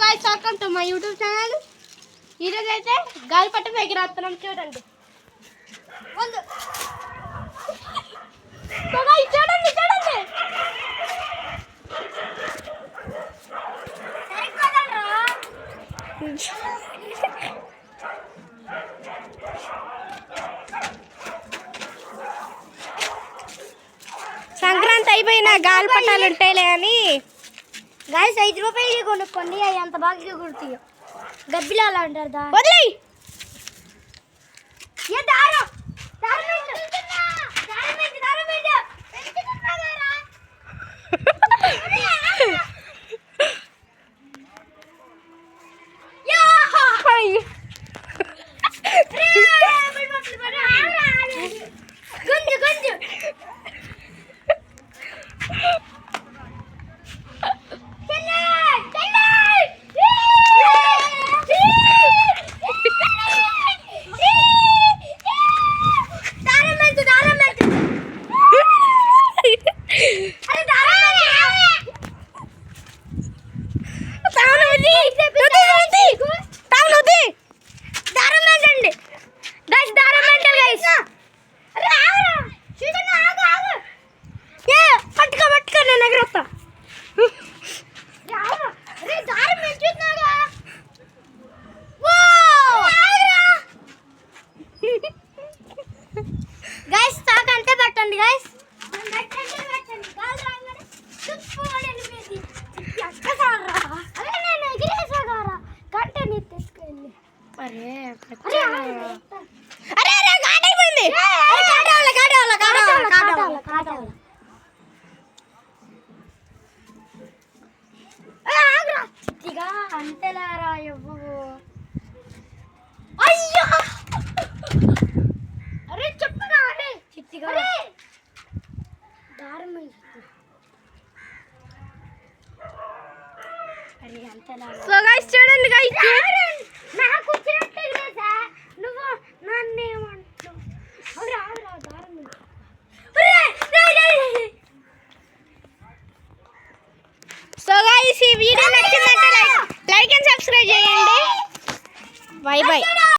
Guys welcome to my YouTube channel. ఈరోజు అయితే గాలిపటం ఎగిరేస్తున్నాం చూడండి. చూడండి చూడండి సంక్రాంతి అయిపోయినా గాలిపటాలు ఉంటాయిలే అని గాయస్ 5 రూపాయలు కొనుక్కోండి. అవి అంత బాగా కుడుతాయో గబ్బిలాలు అంటారు. వదిలేయి అంతేలారా ఎవ్వు. అయ్యో అరే చెప్తున్నా అరే చిట్టిగా దారం అరే అంతేలారా. సో గైస్ చూడండి గైస్ నాకు వచ్చినట్టే లేదా నువ్వు నన్ను ఏమంటావు. అరే ఆవురా దారం సో గైస్ ఈ వీడియో నచ్చిందంటే లైక్ అండ్ సబ్స్క్రైబ్ చేయండి. By by.